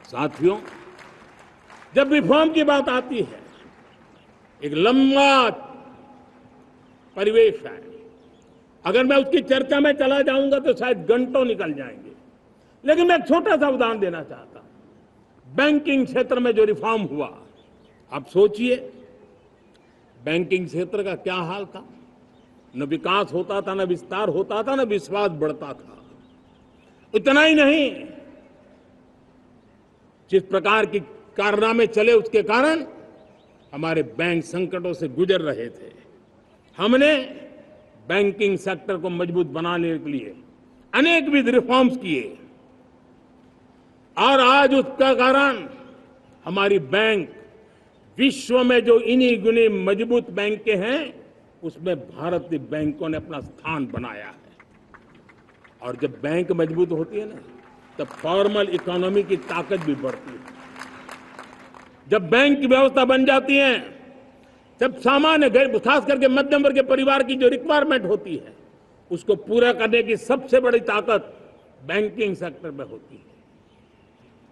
साथियों, जब रिफॉर्म की बात आती है, एक लंबा परिवेश है। अगर मैं उसकी चर्चा में चला जाऊंगा तो शायद घंटों निकल जाएंगे, लेकिन मैं एक छोटा सा उदाहरण देना चाहता हूं। बैंकिंग क्षेत्र में जो रिफॉर्म हुआ, आप सोचिए बैंकिंग क्षेत्र का क्या हाल था। न विकास होता था, न विस्तार होता था, न विश्वास बढ़ता था। इतना ही नहीं, जिस प्रकार की कारनामे चले उसके कारण हमारे बैंक संकटों से गुजर रहे थे। हमने बैंकिंग सेक्टर को मजबूत बनाने के लिए अनेकविध रिफॉर्म्स किए और आज उसका कारण हमारी बैंक विश्व में जो इन्हीं गुनी मजबूत बैंक हैं उसमें भारतीय बैंकों ने अपना स्थान बनाया है। और जब बैंक मजबूत होती है ना, तब फॉर्मल इकोनॉमी की ताकत भी बढ़ती है। जब बैंक की व्यवस्था बन जाती है, जब सामान्य खास करके मध्यम वर्ग के परिवार की जो रिक्वायरमेंट होती है उसको पूरा करने की सबसे बड़ी ताकत बैंकिंग सेक्टर में होती है।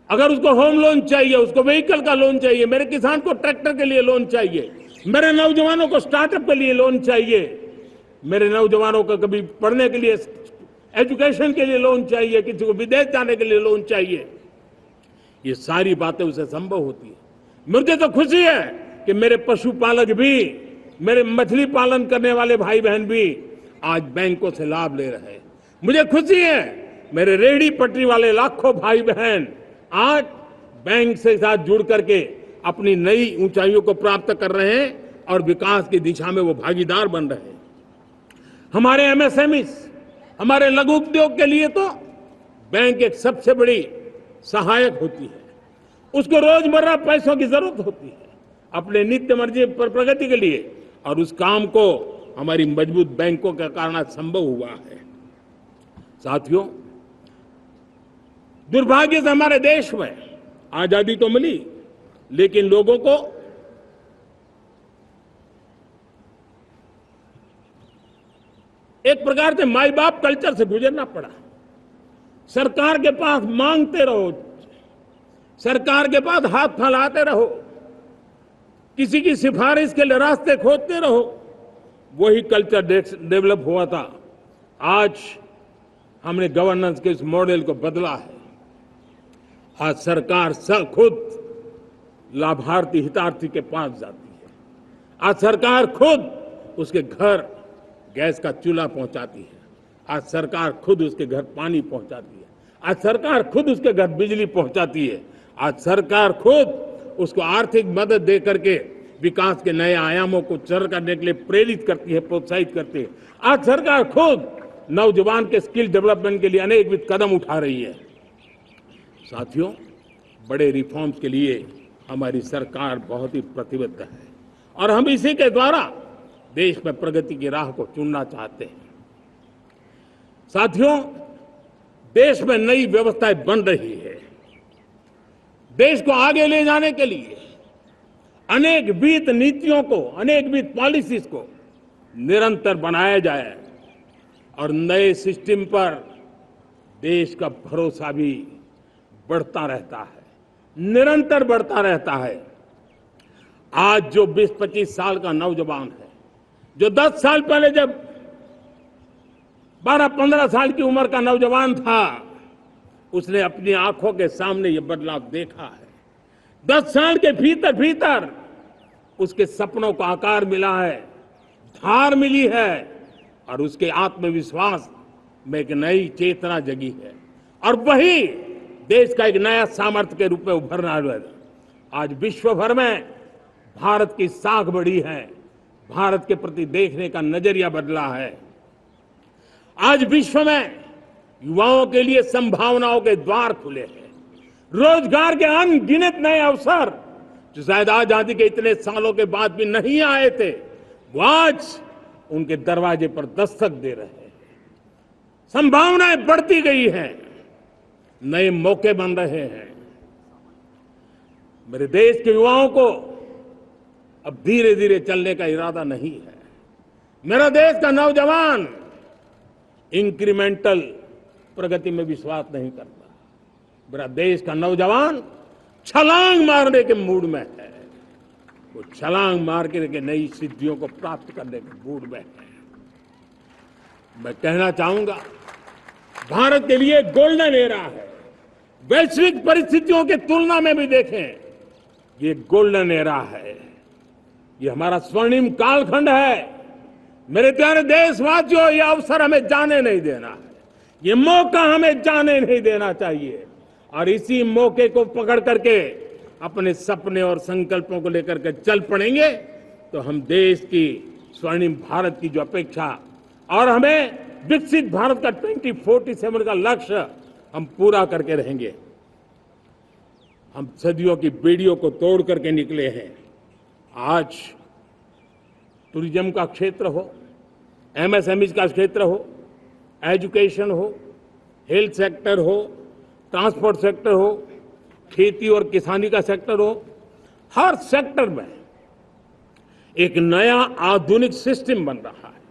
अगर उसको होम लोन चाहिए, उसको व्हीकल का लोन चाहिए, मेरे किसान को ट्रैक्टर के लिए लोन चाहिए, मेरे नौजवानों को स्टार्टअप के लिए लोन चाहिए, मेरे नौजवानों को कभी पढ़ने के लिए एजुकेशन के लिए लोन चाहिए, किसी को विदेश जाने के लिए लोन चाहिए, ये सारी बातें उसे संभव होती है। मुझे तो खुशी है कि मेरे पशुपालक भी, मेरे मछली पालन करने वाले भाई बहन भी आज बैंकों से लाभ ले रहे हैं। मुझे खुशी है मेरे रेहड़ी पटरी वाले लाखों भाई बहन आज बैंक से साथ जुड़ करके अपनी नई ऊंचाइयों को प्राप्त कर रहे हैं और विकास की दिशा में वो भागीदार बन रहे हैं। हमारे एमएसएमई, हमारे लघु उद्योग के लिए तो बैंक एक सबसे बड़ी सहायक होती है। उसको रोजमर्रा पैसों की जरूरत होती है अपने नित्य मर्जी पर प्रगति के लिए, और उस काम को हमारी मजबूत बैंकों के कारण संभव हुआ है। साथियों, दुर्भाग्य से हमारे देश में आजादी तो मिली, लेकिन लोगों को एक प्रकार से माई बाप कल्चर से गुजरना पड़ा। सरकार के पास मांगते रहो, सरकार के पास हाथ फैलाते रहो, किसी की सिफारिश के लिए रास्ते खोजते रहो, वही कल्चर डेवलप हुआ था। आज हमने गवर्नेंस के इस मॉडल को बदला है। आज सरकार खुद लाभार्थी हितार्थी के पास जाती है। आज सरकार खुद उसके घर गैस का चूल्हा पहुंचाती है। आज सरकार खुद उसके घर पानी पहुंचाती है। आज सरकार खुद उसके घर बिजली पहुंचाती है। आज सरकार खुद उसको आर्थिक मदद दे करके विकास के नए आयामों को चर करने के लिए प्रेरित करती है, प्रोत्साहित करती है। आज सरकार खुद नौजवान के स्किल डेवलपमेंट के लिए अनेक कदम उठा रही है। साथियों, बड़े रिफॉर्म्स के लिए हमारी सरकार बहुत ही प्रतिबद्ध है और हम इसी के द्वारा देश में प्रगति की राह को चुनना चाहते हैं। साथियों, देश में नई व्यवस्थाएं बन रही है। देश को आगे ले जाने के लिए अनेक वित्त नीतियों को, अनेक वित्त पॉलिसीज को निरंतर बनाया जाए और नए सिस्टम पर देश का भरोसा भी बढ़ता रहता है, निरंतर बढ़ता रहता है। आज जो 20-25 साल का नौजवान है, जो 10 साल पहले जब 12-15 साल की उम्र का नौजवान था, उसने अपनी आंखों के सामने ये बदलाव देखा है। 10 साल के भीतर भीतर उसके सपनों को आकार मिला है, धार मिली है और उसके आत्मविश्वास में एक नई चेतना जगी है और वही देश का एक नया सामर्थ्य के रूप में उभरना है। आज विश्व भर में भारत की साख बढ़ी है, भारत के प्रति देखने का नजरिया बदला है। आज विश्व में युवाओं के लिए संभावनाओं के द्वार खुले हैं। रोजगार के अनगिनत नए अवसर जो शायद आजादी के इतने सालों के बाद भी नहीं आए थे, वो आज उनके दरवाजे पर दस्तक दे रहे हैं। संभावनाएं बढ़ती गई हैं, नए मौके बन रहे हैं। मेरे देश के युवाओं को अब धीरे धीरे चलने का इरादा नहीं है। मेरा देश का नौजवान इंक्रीमेंटल प्रगति में विश्वास नहीं करता। मेरा देश का नौजवान छलांग मारने के मूड में है। वो छलांग मार के नई सिद्धियों को प्राप्त करने के मूड में है। मैं कहना चाहूंगा, भारत के लिए गोल्डन एरा है। वैश्विक परिस्थितियों की तुलना में भी देखें, ये गोल्डन एरा है। ये हमारा स्वर्णिम कालखंड है। मेरे प्यारे देशवासियों, ये अवसर हमें जाने नहीं देना है। ये मौका हमें जाने नहीं देना चाहिए। और इसी मौके को पकड़ करके अपने सपने और संकल्पों को लेकर के चल पड़ेंगे तो हम देश की स्वर्णिम भारत की जो अपेक्षा और हमें विकसित भारत का 2047 का लक्ष्य हम पूरा करके रहेंगे। हम सदियों की बेड़ियों को तोड़ करके निकले हैं। आज टूरिज्म का क्षेत्र हो, एमएसएमई का क्षेत्र हो, एजुकेशन हो, हेल्थ सेक्टर हो, ट्रांसपोर्ट सेक्टर हो, खेती और किसानी का सेक्टर हो, हर सेक्टर में एक नया आधुनिक सिस्टम बन रहा है।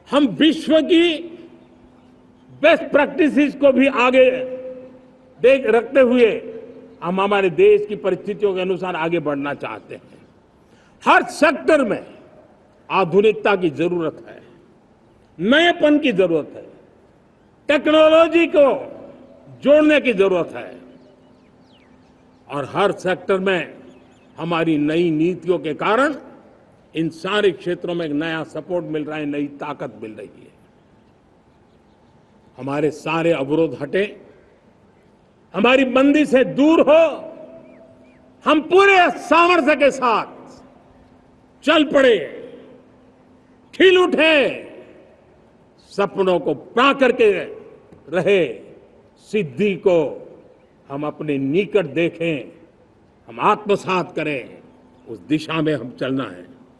हम विश्व की बेस्ट प्रैक्टिसेस को भी आगे देख रखते हुए हम हमारे देश की परिस्थितियों के अनुसार आगे बढ़ना चाहते हैं। हर सेक्टर में आधुनिकता की जरूरत है, नएपन की जरूरत है, टेक्नोलॉजी को जोड़ने की जरूरत है। और हर सेक्टर में हमारी नई नीतियों के कारण इन सारे क्षेत्रों में एक नया सपोर्ट मिल रहा है, नई ताकत मिल रही है। हमारे सारे अवरोध हटे, हमारी बंदी से दूर हो, हम पूरे सामर्थ्य के साथ चल पड़े, खिल उठे, सपनों को पा करके रहे, सिद्धि को हम अपने निकट देखें, हम आत्मसात करें, उस दिशा में हम चलना है।